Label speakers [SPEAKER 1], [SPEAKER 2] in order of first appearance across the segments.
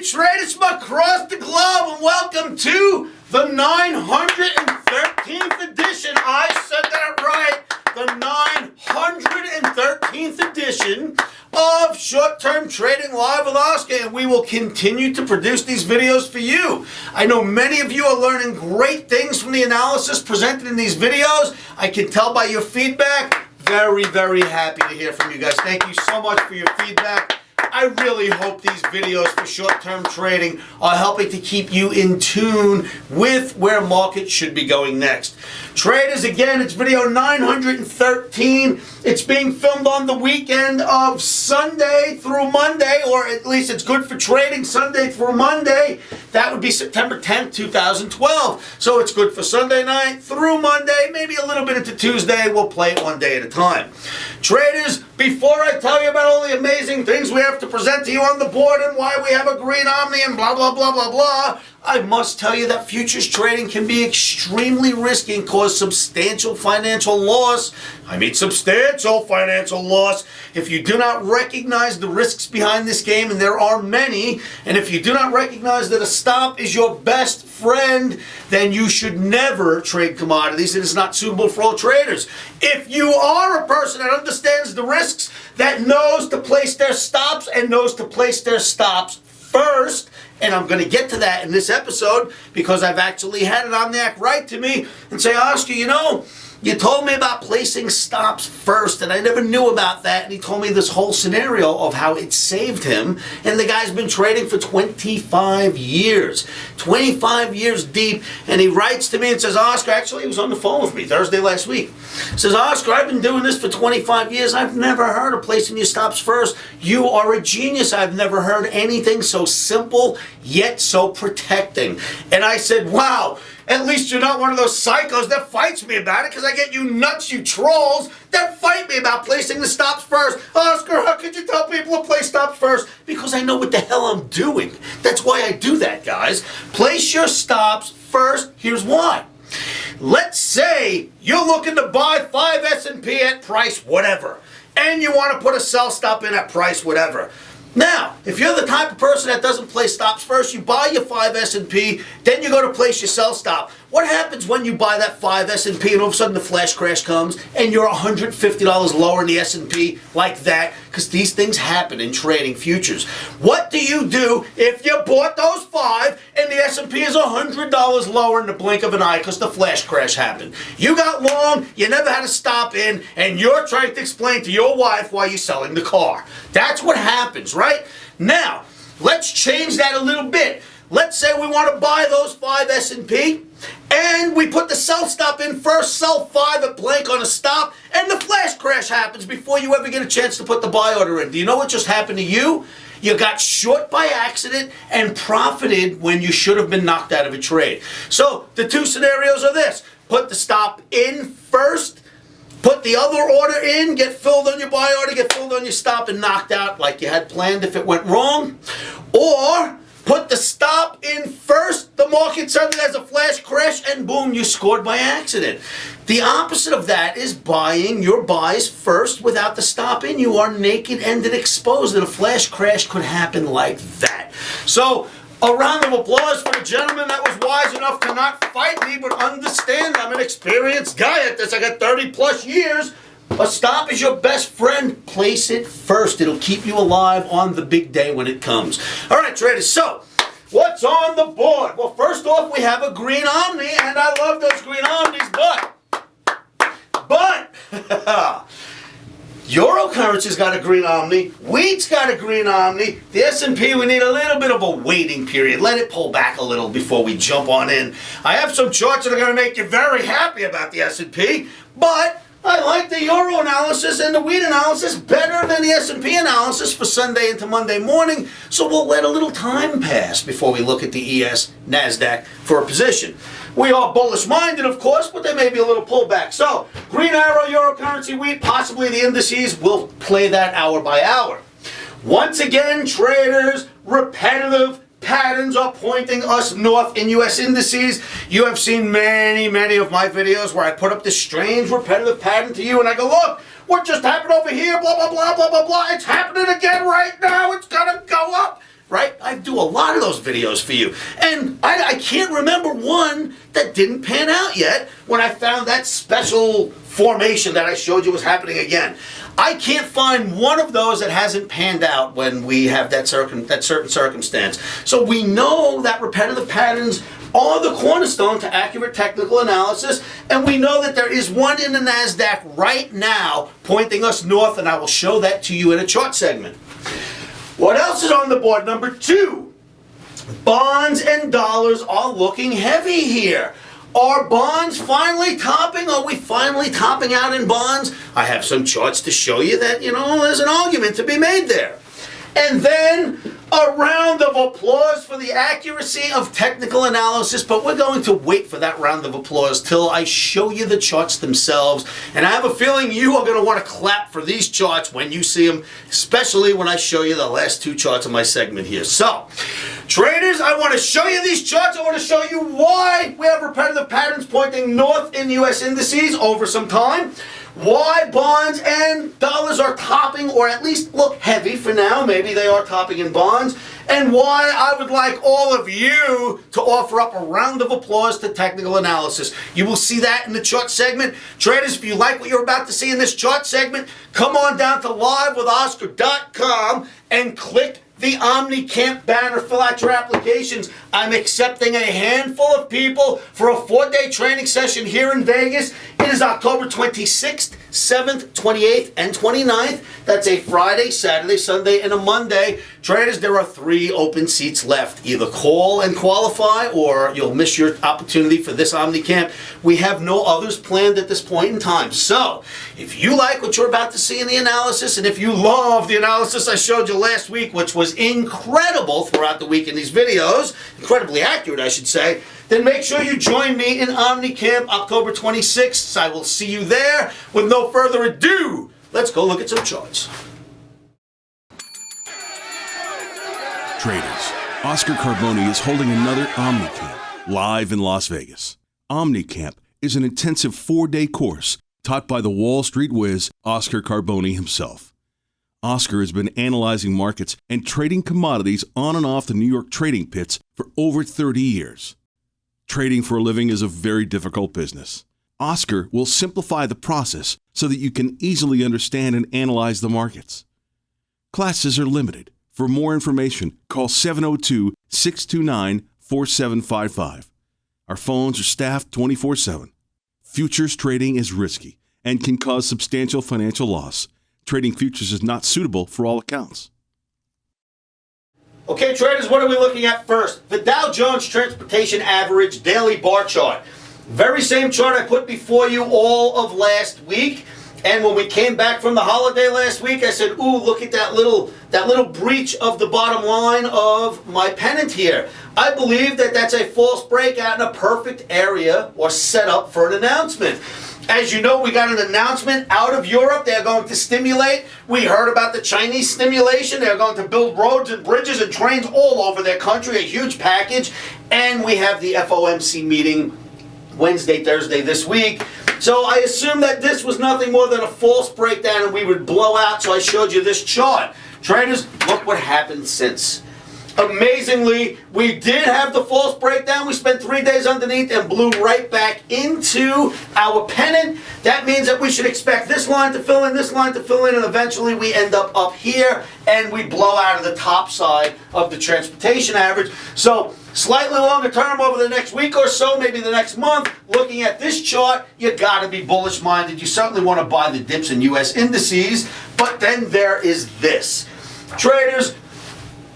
[SPEAKER 1] traders from across the globe, and welcome to the 913th edition. I said that right. The 913th edition of Short-Term Trading Live with Oscar, and we will continue to produce these videos for you. I know many of you are learning great things from the analysis presented in these videos. I can tell by your feedback. Very, very happy to hear from you guys. Thank you so much for your feedback. I really hope these videos for short-term trading are helping to keep you in tune with where markets should be going next. Traders, again, it's video 913. It's being filmed on the weekend of Sunday through Monday, or at least it's good for trading Sunday through Monday. That would be September 10th, 2012. So it's good for Sunday night through Monday, maybe a little bit into Tuesday. We'll play it one day at a time. Traders, before I tell you about all the amazing things we have to present to you on the board and why we have a green Omni and blah, blah, blah, blah, blah, I must tell you that futures trading can be extremely risky and cause substantial financial loss. I mean substantial financial loss if you do not recognize the risks behind this game, and there are many, and if you do not recognize that a stop is your best friend, then you should never trade commodities. It is not suitable for all traders. If you are a person that understands the risks, that knows to place their stops and knows to place their stops first, and I'm going to get to that in this episode because I've actually had an Omniac write to me and say, Oscar, you know, you told me about placing stops first, and I never knew about that. And he told me this whole scenario of how it saved him. And the guy's been trading for 25 years. 25 years deep. And he writes to me and says, Oscar, actually, he was on the phone with me Thursday last week. Says, Oscar, I've been doing this for 25 years. I've never heard of placing your stops first. You are a genius. I've never heard anything so simple, yet so protecting. And I said, wow. At least you're not one of those psychos that fights me about it, because I get you nuts, you trolls, that fight me about placing the stops first. Oscar, how could you tell people to place stops first? Because I know what the hell I'm doing. That's why I do that, guys. Place your stops first. Here's why. Let's say you're looking to buy 5 S&P at price whatever, and you want to put a sell stop in at price whatever. Now, if you're the type of person that doesn't place stops first, you buy your 5 S&P, then you go to place your sell stop. What happens when you buy that 5 S&P and all of a sudden the flash crash comes and you're $150 lower in the S&P like that? Because these things happen in trading futures. What do you do if you bought those 5 and the S&P is $100 lower in the blink of an eye because the flash crash happened? You got long, you never had to stop in, and you're trying to explain to your wife why you're selling the car. That's what happens, right? Now, let's change that a little bit. Let's say we want to buy those 5 S&P, and we put the sell stop in first, sell 5 at blank on a stop, and the flash crash happens before you ever get a chance to put the buy order in. Do you know what just happened to you? You got short by accident and profited when you should have been knocked out of a trade. So the two scenarios are this. Put the stop in first, put the other order in, get filled on your buy order, get filled on your stop, and knocked out like you had planned if it went wrong. Or put the stop in first, the market suddenly has a flash crash, and boom, you scored by accident. The opposite of that is buying your buys first without the stop in. You are naked-ended exposed, and a flash crash could happen like that. So, a round of applause for the gentleman that was wise enough to not fight me, but understand I'm an experienced guy at this. I got 30 plus years. A stop is your best friend. Place it first. It'll keep you alive on the big day when it comes. All right, traders. So, what's on the board? Well, first off, we have a green Omni, and I love those green Omnis, but Euro currency's got a green Omni. Wheat's got a green Omni. The S&P, we need a little bit of a waiting period. Let it pull back a little before we jump on in. I have some charts that are going to make you very happy about the S&P, but I like the Euro analysis and the wheat analysis better than the S&P analysis for Sunday into Monday morning, so we'll let a little time pass before we look at the ES, NASDAQ for a position. We are bullish-minded, of course, but there may be a little pullback. So, green arrow, Euro currency, wheat, possibly the indices. We'll play that hour by hour. Once again, traders, repetitive patterns are pointing us north in U.S. indices. You have seen many of my videos where I put up this strange repetitive pattern to you and I go, look, what just happened over here, blah, blah, blah, blah, blah, blah. It's happening again right now. It's going to go up. Right? I do do a lot of those videos for you. And I can't remember one that didn't pan out yet when I found that special formation that I showed you was happening again. I can't find one of those that hasn't panned out when we have that certain circumstance. So we know that repetitive patterns are the cornerstone to accurate technical analysis, and we know that there is one in the NASDAQ right now pointing us north, and I will show that to you in a chart segment. What else is on the board? Number 2, bonds and dollars are looking heavy here. Are bonds finally topping? Are we finally topping out in bonds? I have some charts to show you that, there's an argument to be made there. And then a round of applause for the accuracy of technical analysis, but we're going to wait for that round of applause till I show you the charts themselves. And I have a feeling you are going to want to clap for these charts when you see them, especially when I show you the last 2 charts of my segment here. So, traders, I want to show you these charts. I want to show you why we have repetitive patterns pointing north in U.S. indices over some time. Why bonds and dollars are topping, or at least look heavy for now. Maybe they are topping in bonds. And why I would like all of you to offer up a round of applause to technical analysis. You will see that in the chart segment. Traders, if you like what you're about to see in this chart segment, come on down to livewithoscar.com and click the Omni Camp banner. Fill out your applications. I'm accepting a handful of people for a 4-day training session here in Vegas. It is October 26th, 7th, 28th, and 29th. That's a Friday, Saturday, Sunday, and a Monday. Traders, there are 3 open seats left. Either call and qualify, or you'll miss your opportunity for this Omni Camp. We have no others planned at this point in time. So, if you like what you're about to see in the analysis, and if you love the analysis I showed you last week, which was incredible throughout the week in these videos, incredibly accurate, I should say, then make sure you join me in Omni Camp October 26th. I will see you there. With no further ado, let's go look at some charts.
[SPEAKER 2] Traders, Oscar Carboni is holding another Omni Camp live in Las Vegas. Omni Camp is an intensive 4-day course taught by the Wall Street whiz Oscar Carboni himself. Oscar has been analyzing markets and trading commodities on and off the New York trading pits for over 30 years. Trading for a living is a very difficult business. Oscar will simplify the process so that you can easily understand and analyze the markets. Classes are limited. For more information, call 702-629-4755. Our phones are staffed 24/7. Futures trading is risky and can cause substantial financial loss. Trading futures is not suitable for all accounts.
[SPEAKER 1] Okay, traders, what are we looking at first? The Dow Jones Transportation Average Daily Bar Chart. Very same chart I put before you all of last week. And when we came back from the holiday last week, I said, ooh, look at that little breach of the bottom line of my pennant here. I believe that that's a false breakout in a perfect area or setup for an announcement. As you know, we got an announcement out of Europe. They're going to stimulate. We heard about the Chinese stimulation. They're going to build roads and bridges and trains all over their country, a huge package. And we have the FOMC meeting Wednesday, Thursday this week. So I assume that this was nothing more than a false breakdown and we would blow out, so I showed you this chart. Traders, look what happened since. Amazingly, we did have the false breakdown. We spent 3 days underneath and blew right back into our pennant. That means that we should expect this line to fill in, this line to fill in, and eventually we end up here and we blow out of the top side of the transportation average. So slightly longer term over the next week or so, maybe the next month, looking at this chart, you gotta be bullish minded. You certainly want to buy the dips in US indices, but then there is this. Traders,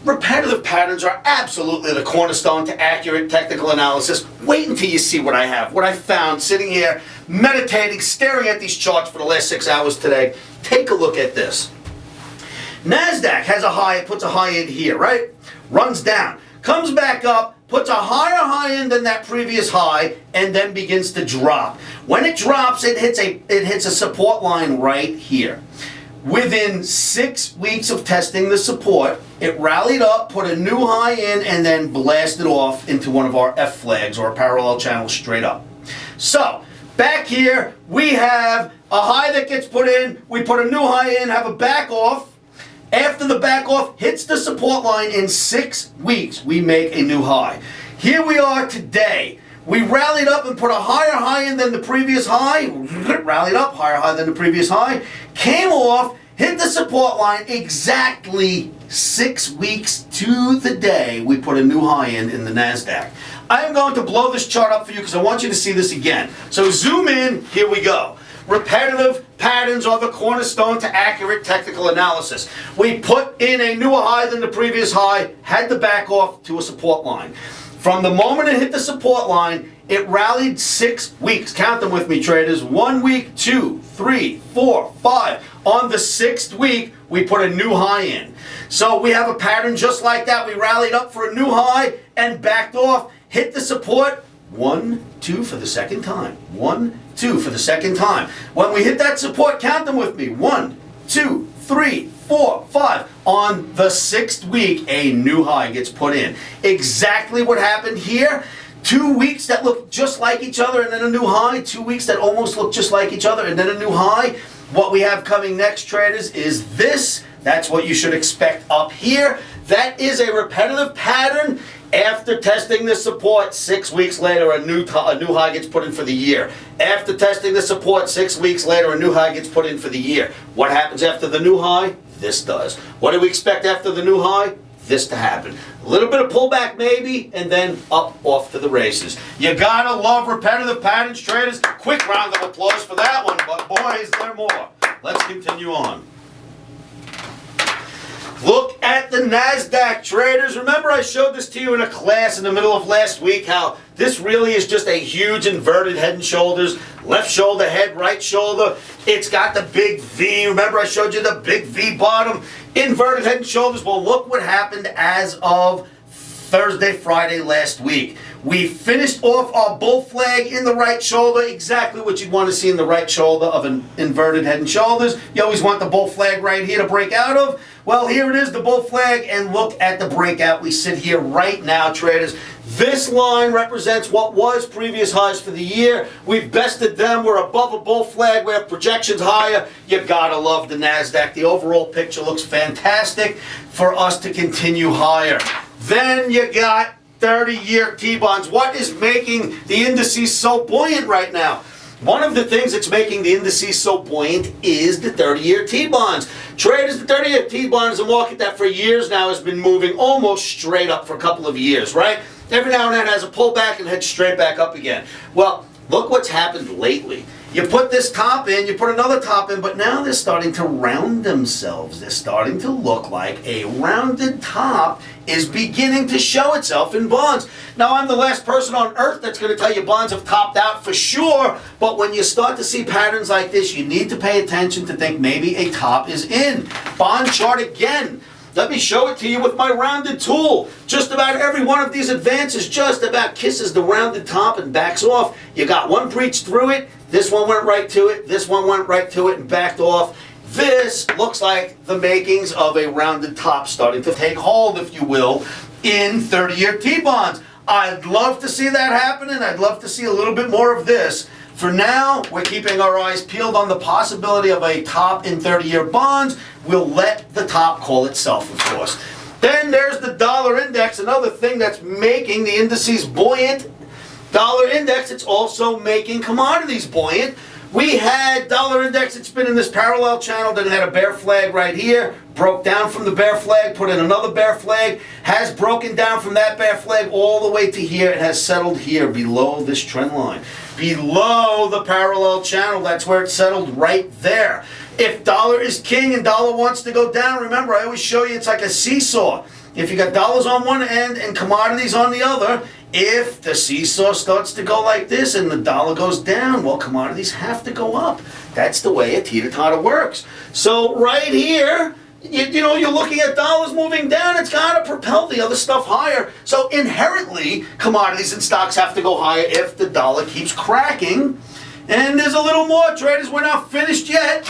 [SPEAKER 1] repetitive patterns are absolutely the cornerstone to accurate technical analysis. Wait until you see what I have, what I found sitting here, meditating, staring at these charts for the last 6 hours today. Take a look at this. NASDAQ has a high, it puts a high in here, right? Runs down, comes back up, puts a higher high in than that previous high, and then begins to drop. When it drops, it hits a support line right here. Within 6 weeks of testing the support, it rallied up, put a new high in, and then blasted off into one of our F flags or parallel channels straight up. So, back here, we have a high that gets put in, we put a new high in, have a back off, After the back off hits the support line in 6 weeks, we make a new high. Here we are today. We rallied up and put a higher high in than the previous high. Rallied up, higher high than the previous high. Came off, hit the support line exactly 6 weeks to the day. We put a new high in the NASDAQ. I am going to blow this chart up for you because I want you to see this again. So zoom in, here we go. Repetitive patterns are the cornerstone to accurate technical analysis. We put in a newer high than the previous high, had to back off to a support line. From the moment it hit the support line, it rallied 6 weeks. Count them with me, traders. 1 week, 2, 3, 4, 5. On the 6th week, we put a new high in. So we have a pattern just like that. We rallied up for a new high and backed off, hit the support. 1, 2 for the second time. 1, 2 for the second time. When we hit that support, count them with me. 1, 2, 3, 4, 5. On the 6th week, a new high gets put in. Exactly what happened here. 2 weeks that look just like each other and then a new high. 2 weeks that almost look just like each other and then a new high. What we have coming next, traders, is this. That's what you should expect up here. That is a repetitive pattern. After testing the support, 6 weeks later, a new high gets put in for the year. After testing the support, 6 weeks later, a new high gets put in for the year. What happens after the new high? This does. What do we expect after the new high? This to happen. A little bit of pullback maybe, and then up off to the races. You gotta love repetitive patterns, traders. Quick round of applause for that one, but boy, is there more. Let's continue on. Look at the NASDAQ, traders. Remember I showed this to you in a class in the middle of last week, how this really is just a huge inverted head and shoulders. Left shoulder, head, right shoulder. It's got the big V. Remember I showed you the big V bottom. Inverted head and shoulders. Well, look what happened as of Thursday, Friday last week. We finished off our bull flag in the right shoulder, exactly what you'd want to see in the right shoulder of an inverted head and shoulders. You always want the bull flag right here to break out of. Well, here it is, the bull flag, and look at the breakout. We sit here right now, traders. This line represents what was previous highs for the year. We've bested them. We're above a bull flag. We have projections higher. You gotta love the NASDAQ. The overall picture looks fantastic for us to continue higher. Then you got 30-year T-bonds. What is making the indices so buoyant right now? One of the things that's making the indices so buoyant is the 30-year T-bonds. Traders, the 30-year T-bond is a market that for years now has been moving almost straight up for a couple of years, right? Every now and then it has a pullback and heads straight back up again. Well, look what's happened lately. You put this top in, you put another top in, but now they're starting to round themselves. They're starting to look like a rounded top is beginning to show itself in bonds. Now, I'm the last person on earth that's going to tell you bonds have topped out for sure, but when you start to see patterns like this, you need to pay attention to think maybe a top is in. Bond chart again. Let me show it to you with my rounded tool. Just about every one of these advances just about kisses the rounded top and backs off. You got one breach through it, this one went right to it, this one went right to it and backed off. This looks like the makings of a rounded top starting to take hold, if you will, in 30-year T-bonds. I'd love to see that happen, and I'd love to see a little bit more of this. For now, we're keeping our eyes peeled on the possibility of a top in 30-year bonds. We'll let the top call itself, of course. Then there's the dollar index, another thing that's making the indices buoyant. Dollar index, it's also making commodities buoyant. We had dollar index, it's been in this parallel channel, then it had a bear flag right here, broke down from the bear flag, put in another bear flag, has broken down from that bear flag all the way to here. It has settled here below this trend line. Below the parallel channel, that's where it settled right there. If dollar is king and dollar wants to go down, remember I always show you it's like a seesaw. If you got dollars on one end and commodities on the other, if the seesaw starts to go like this and the dollar goes down, well, commodities have to go up. That's the way a teeter-totter works. So right here, you know, you're looking at dollars moving down, it's got to propel the other stuff higher. So inherently, commodities and stocks have to go higher if the dollar keeps cracking. And there's a little more, traders, we're not finished yet.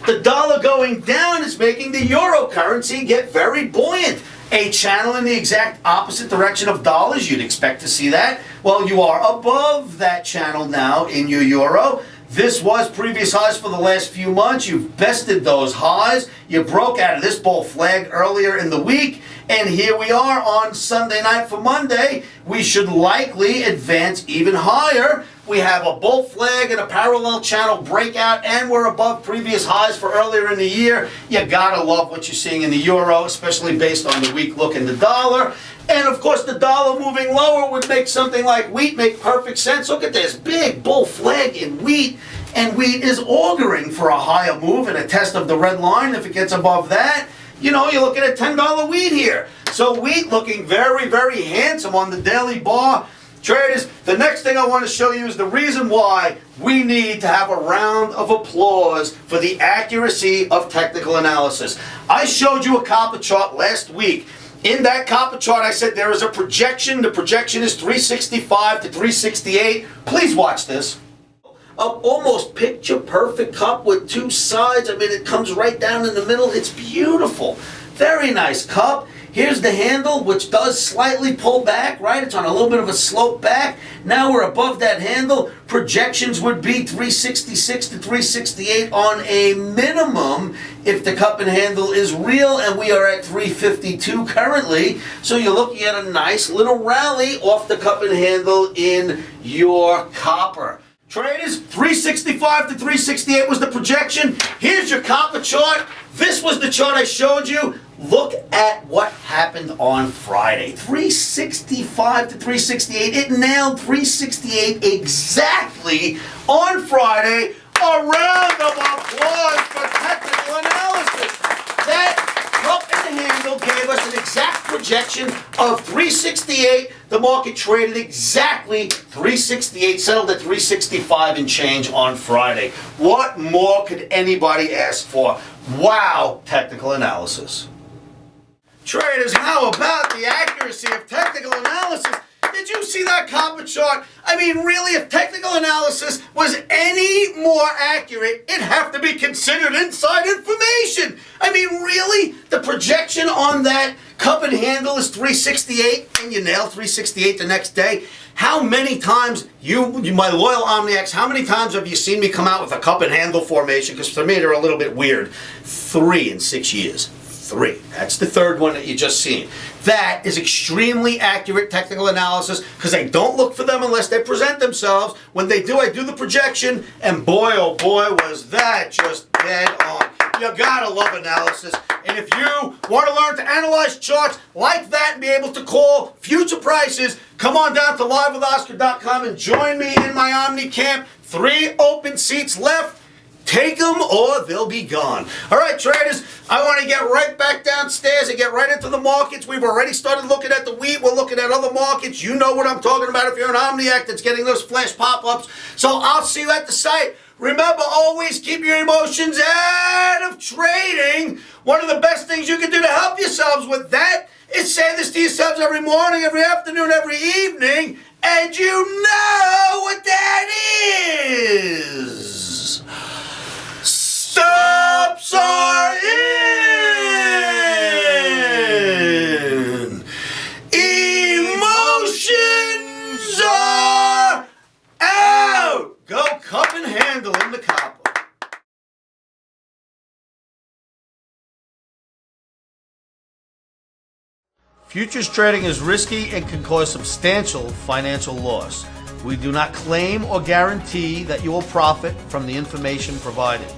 [SPEAKER 1] The dollar going down is making the euro currency get very buoyant. A channel in the exact opposite direction of dollars, you'd expect to see that. Well, you are above that channel now in your euro. This was previous highs for the last few months. You've bested those highs. You broke out of this bull flag earlier in the week. And here we are on Sunday night for Monday. We should likely advance even higher. We have a bull flag and a parallel channel breakout, and we're above previous highs for earlier in the year. You gotta love what you're seeing in the euro, especially based on the weak look in the dollar. And of course, the dollar moving lower would make something like wheat make perfect sense. Look at this big bull flag in wheat, and wheat is auguring for a higher move and a test of the red line. If it gets above that, you know, you're looking at $10 wheat here. So wheat looking very, very handsome on the daily bar. Traders, the next thing I want to show you is the reason why we need to have a round of applause for the accuracy of technical analysis. I showed you a copper chart last week. In that copper chart, I said there is a projection. The projection is 365 to 368. Please watch this. An almost picture perfect cup with two sides. I mean, it comes right down in the middle. It's beautiful. Very nice cup. Here's the handle, which does slightly pull back, right? It's on a little bit of a slope back. Now we're above that handle. Projections would be 366 to 368 on a minimum if the cup and handle is real, and we are at 352 currently. So you're looking at a nice little rally off the cup and handle in your copper. Traders, 365 to 368 was the projection. Here's your copper chart. This was the chart I showed you. Look at what happened on Friday. 365 to 368. It nailed 368 exactly on Friday. A round of applause for technical analysis. That cup and handle gave us an exact projection of 368. The market traded exactly 368, settled at 365 and change on Friday. What more could anybody ask for? Wow, technical analysis. Traders, how about the accuracy of technical analysis? Did you see that copper chart? I mean, really, if technical analysis was any more accurate, it'd have to be considered inside information. I mean, really, the projection on that cup and handle is 368, and you nail 368 the next day. How many times, you my loyal Omniacs, how many times have you seen me come out with a cup and handle formation? Because for me, they're a little bit weird. 3 in 6 years. 3. That's the third one that you just seen. That is extremely accurate technical analysis because I don't look for them unless they present themselves. When they do, I do the projection, and boy, oh boy, was that just dead on. You gotta love analysis. And if you want to learn to analyze charts like that and be able to call future prices, come on down to livewithoscar.com and join me in my Omni camp. 3 open seats left. Take them or they'll be gone. All right, traders, I want to get right back downstairs and get right into the markets. We've already started looking at the wheat. We're looking at other markets. You know what I'm talking about if you're an Omniac that's getting those flash pop-ups. So I'll see you at the site. Remember, always keep your emotions out of trading. One of the best things you can do to help yourselves with that is say this to yourselves every morning, every afternoon, every evening, and you know what that is. Stops are in. Emotions are out. Go cup and handle in the copper. Futures trading is risky and can cause substantial financial loss. We do not claim or guarantee that you will profit from the information provided.